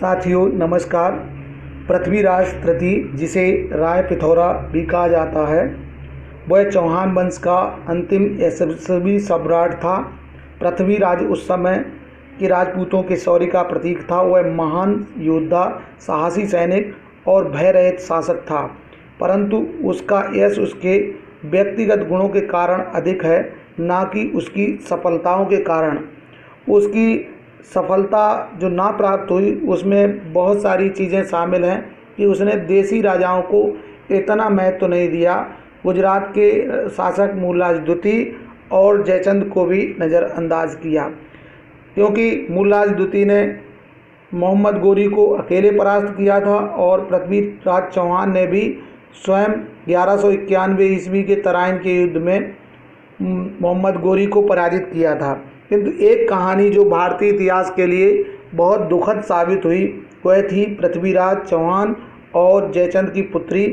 साथियों नमस्कार। पृथ्वीराज तृतीय, जिसे राय पिथौरा भी कहा जाता है, वह चौहान वंश का अंतिम यशस्वी सम्राट था। पृथ्वीराज उस समय के राजपूतों के शौर्य का प्रतीक था। वह महान योद्धा, साहसी सैनिक और भय रहित शासक था, परंतु उसका यश उसके व्यक्तिगत गुणों के कारण अधिक है, ना कि उसकी सफलताओं के कारण। उसकी सफलता जो ना प्राप्त हुई, उसमें बहुत सारी चीज़ें शामिल हैं कि उसने देसी राजाओं को इतना महत्व नहीं दिया। गुजरात के शासक मूलराज द्वितीय और जयचंद को भी नज़रअंदाज किया, क्योंकि मूलराज द्वितीय ने मोहम्मद गोरी को अकेले परास्त किया था और पृथ्वीराज चौहान ने भी स्वयं 1191 ईस्वी के तराइन के युद्ध में मोहम्मद गोरी को पराजित किया था। किंतु एक कहानी जो भारतीय इतिहास के लिए बहुत दुखद साबित हुई, वह थी पृथ्वीराज चौहान और जयचंद की पुत्री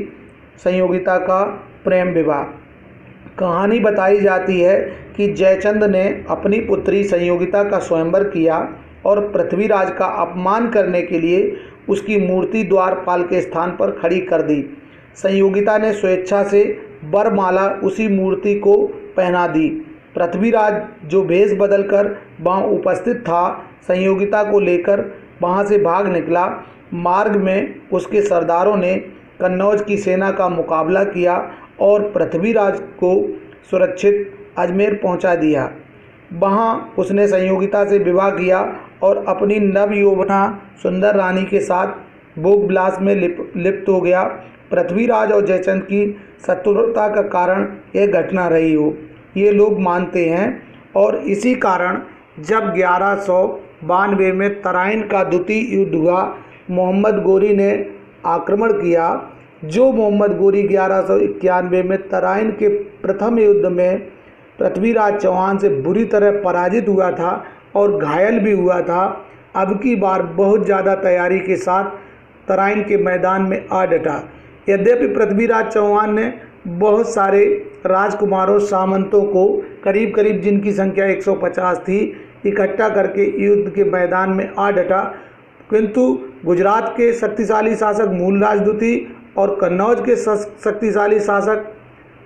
संयोगिता का प्रेम विवाह। कहानी बताई जाती है कि जयचंद ने अपनी पुत्री संयोगिता का स्वयंवर किया और पृथ्वीराज का अपमान करने के लिए उसकी मूर्ति द्वारपाल के स्थान पर खड़ी कर दी। संयोगिता ने स्वेच्छा से वरमाला उसी मूर्ति को पहना दी। पृथ्वीराज जो भेष बदलकर वहाँ उपस्थित था, संयोगिता को लेकर वहाँ से भाग निकला। मार्ग में उसके सरदारों ने कन्नौज की सेना का मुकाबला किया और पृथ्वीराज को सुरक्षित अजमेर पहुँचा दिया। वहाँ उसने संयोगिता से विवाह किया और अपनी नवयौवना सुंदर रानी के साथ भोग विलास में लिप्त हो गया। पृथ्वीराज और जयचंद की शत्रुता का कारण यह घटना रही हो, ये लोग मानते हैं। और इसी कारण जब 1192 में तराइन का द्वितीय युद्ध हुआ, मोहम्मद गोरी ने आक्रमण किया। जो मोहम्मद गोरी 1191 में तराइन के प्रथम युद्ध में पृथ्वीराज चौहान से बुरी तरह पराजित हुआ था और घायल भी हुआ था, अब की बार बहुत ज़्यादा तैयारी के साथ तराइन के मैदान में आ डटा। यद्यपि पृथ्वीराज चौहान ने बहुत सारे राजकुमारों, सामंतों को, करीब करीब जिनकी संख्या 150 थी, इकट्ठा करके युद्ध के मैदान में आ डटा, किंतु गुजरात के शक्तिशाली शासक मूलराज द्वितीय और कन्नौज के शक्तिशाली शासक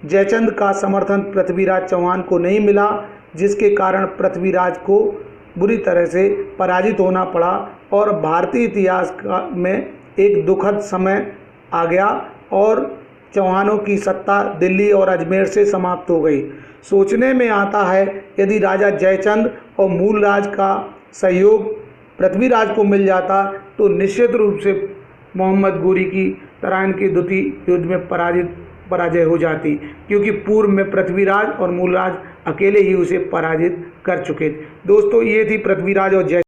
जयचंद का समर्थन पृथ्वीराज चौहान को नहीं मिला, जिसके कारण पृथ्वीराज को बुरी तरह से पराजित होना पड़ा और भारतीय इतिहास में एक दुखद समय आ गया और चौहानों की सत्ता दिल्ली और अजमेर से समाप्त हो गई। सोचने में आता है, यदि राजा जयचंद और मूलराज का सहयोग पृथ्वीराज को मिल जाता तो निश्चित रूप से मोहम्मद गोरी की तराइन के द्वितीय युद्ध में पराजय हो जाती, क्योंकि पूर्व में पृथ्वीराज और मूलराज अकेले ही उसे पराजित कर चुके थे। दोस्तों, ये थी पृथ्वीराज और जय